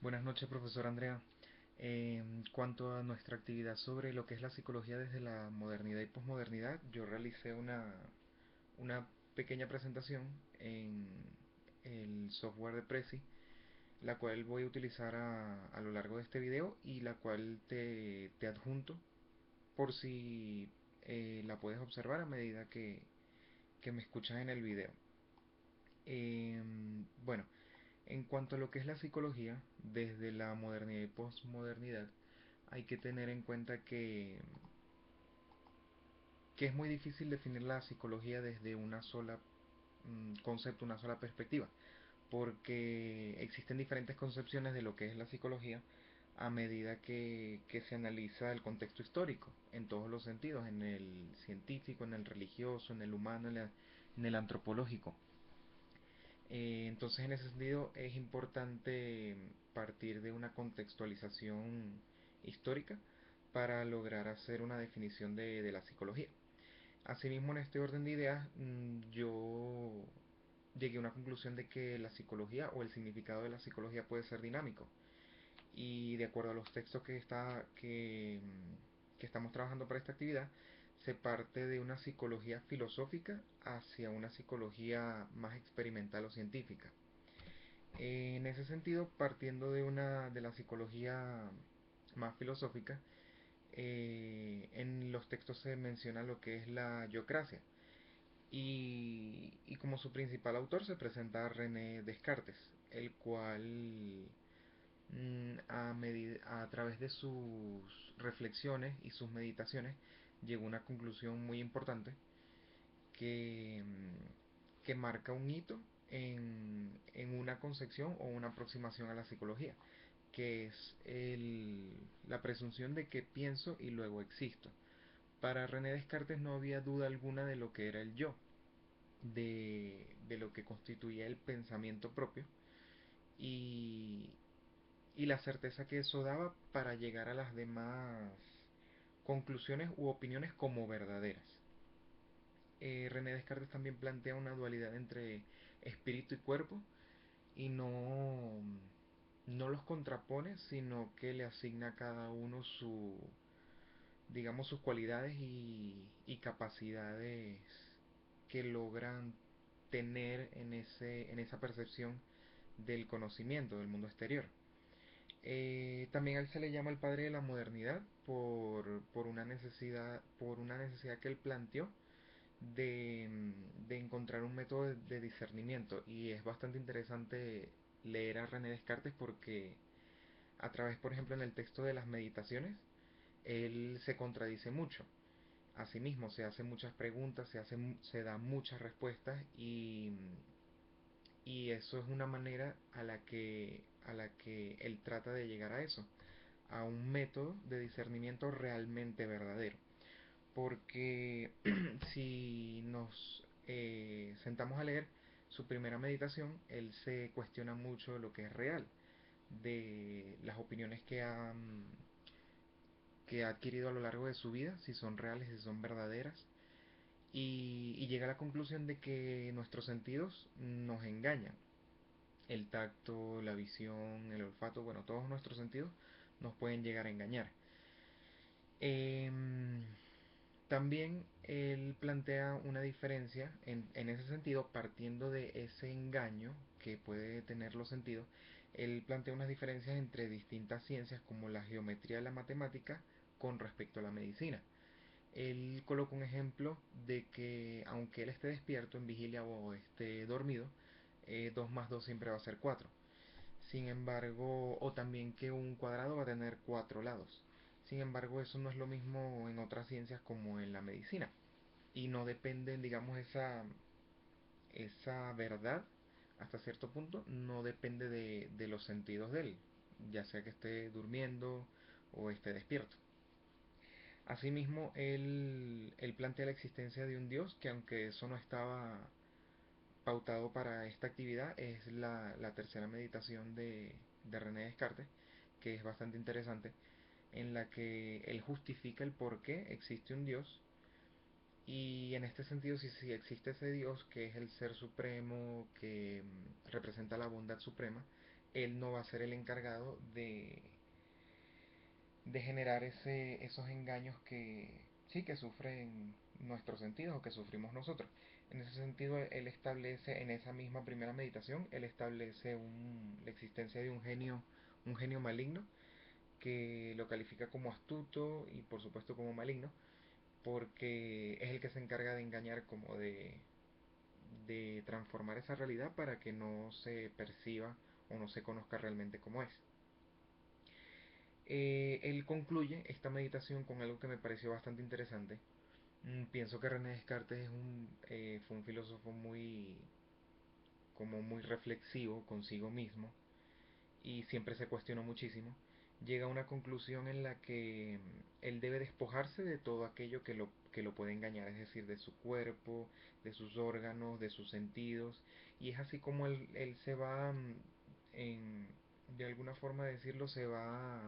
Buenas noches, profesor Andrea. En cuanto a nuestra actividad sobre lo que es la psicología desde la modernidad y posmodernidad, yo realicé una pequeña presentación en el software de Prezi, la cual voy a utilizar a lo largo de este video y la cual te adjunto por si la puedes observar a medida que me escuchas en el video. Bueno, en cuanto a lo que es la psicología, desde la modernidad y posmodernidad, hay que tener en cuenta que es muy difícil definir la psicología desde una sola concepto, una sola perspectiva, porque existen diferentes concepciones de lo que es la psicología a medida que se analiza el contexto histórico, en todos los sentidos, en el científico, en el religioso, en el humano, en el antropológico. Entonces, en ese sentido, es importante partir de una contextualización histórica para lograr hacer una definición de la psicología. Asimismo, en este orden de ideas, yo llegué a una conclusión de que la psicología o el significado de la psicología puede ser dinámico. Y de acuerdo a los textos que estamos trabajando para esta actividad, se parte de una psicología filosófica hacia una psicología más experimental o científica. En ese sentido, partiendo de la psicología más filosófica, en los textos se menciona lo que es la yocracia. Y como su principal autor se presenta a René Descartes, el cual a través de sus reflexiones y sus meditaciones llegó a una conclusión muy importante que marca un hito en una concepción o una aproximación a la psicología, que es la presunción de que pienso y luego existo. Para René Descartes no había duda alguna de lo que era el yo, de lo que constituía el pensamiento propio y, y la certeza que eso daba para llegar a las demás conclusiones u opiniones como verdaderas. René Descartes también plantea una dualidad entre espíritu y cuerpo y no los contrapone, sino que le asigna a cada uno digamos, sus cualidades y capacidades que logran tener en esa percepción del conocimiento del mundo exterior. También a él se le llama el padre de la modernidad por una necesidad que él planteó de encontrar un método de discernimiento. Y es bastante interesante leer a René Descartes porque a través, por ejemplo, en el texto de las meditaciones, él se contradice mucho. Asimismo, se hace muchas preguntas, se dan muchas respuestas y eso es una manera a la que él trata de llegar a eso, a un método de discernimiento realmente verdadero. Porque si nos sentamos a leer su primera meditación, él se cuestiona mucho de lo que es real, de las opiniones que ha adquirido a lo largo de su vida, si son reales, si son verdaderas, y llega a la conclusión de que nuestros sentidos nos engañan. El tacto, la visión, el olfato, bueno, todos nuestros sentidos nos pueden llegar a engañar. Em, También él plantea una diferencia en ese sentido, partiendo de ese engaño que puede tener los sentidos, él plantea unas diferencias entre distintas ciencias como la geometría y la matemática con respecto a la medicina. Él coloca un ejemplo de que aunque él esté despierto en vigilia o esté dormido, 2 más 2 siempre va a ser 4. Sin embargo, o también que un cuadrado va a tener 4 lados. Sin embargo, eso no es lo mismo en otras ciencias como en la medicina. Y no depende, digamos, esa verdad, hasta cierto punto, no depende de los sentidos de él, ya sea que esté durmiendo o esté despierto. Asimismo, él plantea la existencia de un Dios que aunque eso no estaba pautado para esta actividad, es la tercera meditación de René Descartes, que es bastante interesante, en la que él justifica el por qué existe un Dios. Y en este sentido, si existe ese Dios, que es el ser supremo, que representa la bondad suprema, él no va a ser el encargado de generar esos engaños que sí que sufren nuestros sentidos o que sufrimos nosotros. En ese sentido, él establece en esa misma primera meditación, él establece la existencia de un genio maligno que lo califica como astuto y por supuesto como maligno, porque es el que se encarga de engañar, como de transformar esa realidad para que no se perciba o no se conozca realmente como es. Él concluye esta meditación con algo que me pareció bastante interesante. Pienso que René Descartes fue un filósofo muy reflexivo consigo mismo y siempre se cuestionó muchísimo. Llega a una conclusión en la que él debe despojarse de todo aquello que lo puede engañar, es decir, de su cuerpo, de sus órganos, de sus sentidos, y es así como él se va, en, de alguna forma de decirlo, se va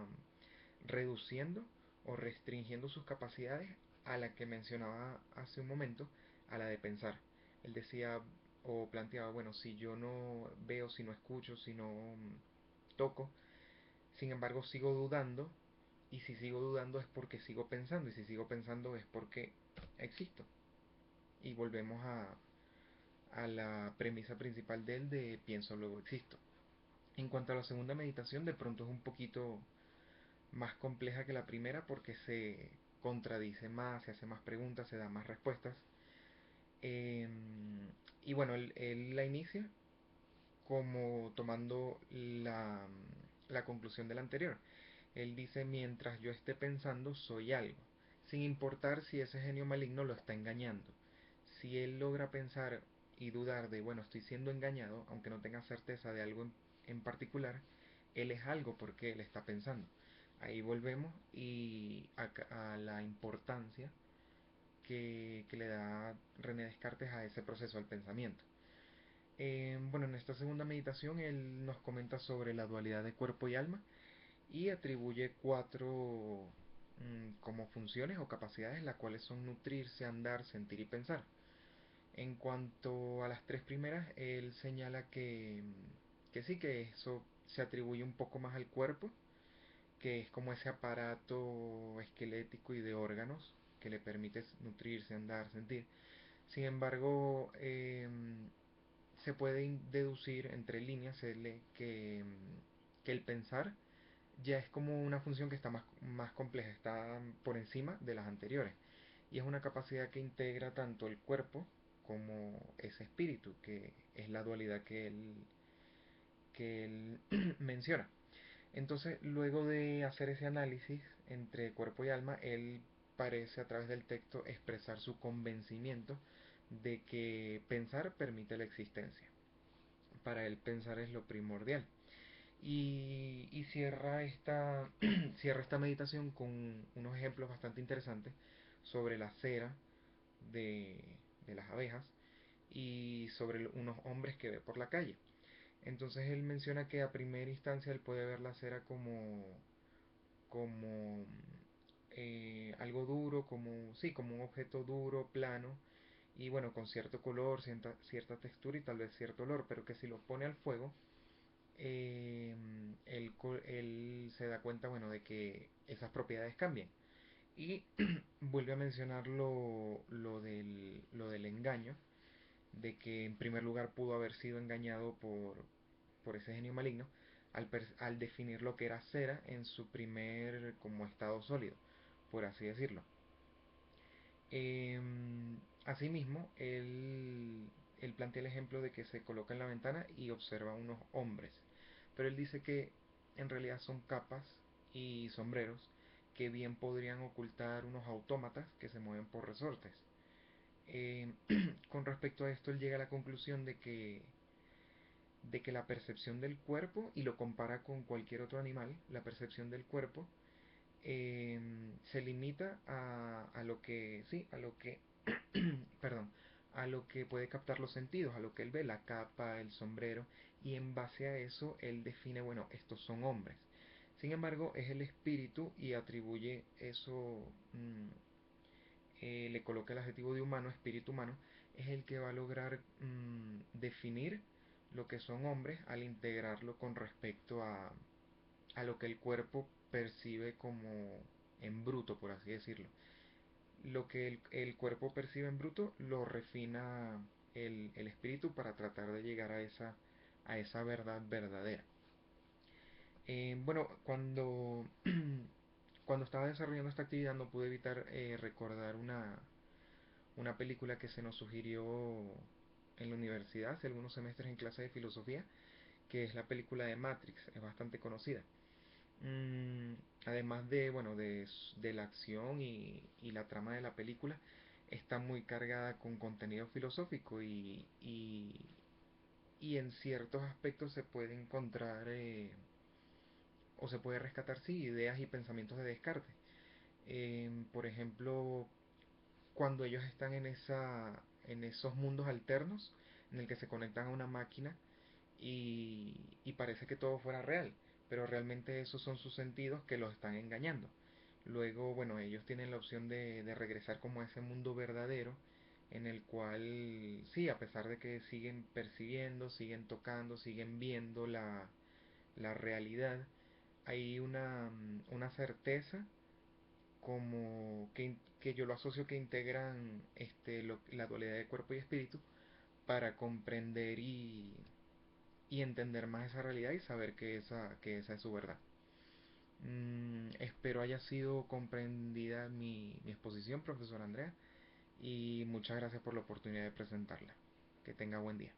reduciendo o restringiendo sus capacidades a la que mencionaba hace un momento, a la de pensar. Él decía o planteaba, bueno, si yo no veo, si no escucho, si no toco, sin embargo sigo dudando, y si sigo dudando es porque sigo pensando, y si sigo pensando es porque existo. Y volvemos a la premisa principal de él de pienso luego existo. En cuanto a la segunda meditación, de pronto es un poquito más compleja que la primera porque se contradice más, se hace más preguntas, se da más respuestas. Eh, y bueno, él la inicia como tomando la conclusión de la anterior. Él dice, mientras yo esté pensando, soy algo, sin importar si ese genio maligno lo está engañando. Si él logra pensar y dudar de, bueno, estoy siendo engañado, aunque no tenga certeza de algo en particular, él es algo porque él está pensando. Ahí volvemos y a la importancia que le da René Descartes a ese proceso, al pensamiento. Bueno, en esta segunda meditación él nos comenta sobre la dualidad de cuerpo y alma y atribuye cuatro como funciones o capacidades, las cuales son nutrirse, andar, sentir y pensar. En cuanto a las tres primeras, él señala que sí, que eso se atribuye un poco más al cuerpo, que es como ese aparato esquelético y de órganos que le permite nutrirse, andar, sentir. Sin embargo, se puede deducir entre líneas que el pensar ya es como una función que está más compleja, está por encima de las anteriores. Y es una capacidad que integra tanto el cuerpo como ese espíritu, que es la dualidad que él menciona. Entonces, luego de hacer ese análisis entre cuerpo y alma, él parece a través del texto expresar su convencimiento de que pensar permite la existencia. Para él pensar es lo primordial. Y cierra esta meditación con unos ejemplos bastante interesantes sobre la cera de, de las abejas y sobre unos hombres que ve por la calle. Entonces él menciona que a primera instancia él puede ver la cera como algo duro, como un objeto duro, plano, y bueno, con cierto color, cierta textura y tal vez cierto olor, pero que si lo pone al fuego, él se da cuenta, bueno, de que esas propiedades cambian. Y vuelve a mencionar lo del engaño, de que en primer lugar pudo haber sido engañado por ese genio maligno al definir lo que era cera en su primer como estado sólido, por así decirlo. Asimismo, él plantea el ejemplo de que se coloca en la ventana y observa unos hombres, pero él dice que en realidad son capas y sombreros que bien podrían ocultar unos autómatas que se mueven por resortes. Eh, con respecto a esto, él llega a la conclusión de que la percepción del cuerpo, y lo compara con cualquier otro animal, la percepción del cuerpo se limita a lo que, sí, a lo que, perdón, a lo que puede captar los sentidos, a lo que él ve, la capa, el sombrero, y en base a eso él define, bueno, estos son hombres. Sin embargo, es el espíritu y atribuye eso, le coloca el adjetivo de humano, espíritu humano, es el que va a lograr definir lo que son hombres al integrarlo con respecto a lo que el cuerpo percibe como en bruto, por así decirlo. Lo que el cuerpo percibe en bruto lo refina el espíritu para tratar de llegar a esa verdad verdadera. Bueno, cuando estaba desarrollando esta actividad no pude evitar recordar una película que se nos sugirió en la universidad hace algunos semestres en clase de filosofía, que es la película de Matrix, es bastante conocida. Mm, Además de, bueno, de la acción y la trama de la película, está muy cargada con contenido filosófico y en ciertos aspectos se puede encontrar o se puede rescatar, sí, ideas y pensamientos de Descartes. Por ejemplo, cuando ellos están en esos mundos alternos en el que se conectan a una máquina y parece que todo fuera real, pero realmente esos son sus sentidos que los están engañando. Luego, bueno, ellos tienen la opción de regresar como a ese mundo verdadero en el cual, sí, a pesar de que siguen percibiendo, siguen tocando, siguen viendo la realidad, hay una certeza como que yo lo asocio que integran la dualidad de cuerpo y espíritu para comprender y entender más esa realidad y saber que esa es su verdad. Espero haya sido comprendida mi exposición, profesor Andrea, y muchas gracias por la oportunidad de presentarla. Que tenga buen día.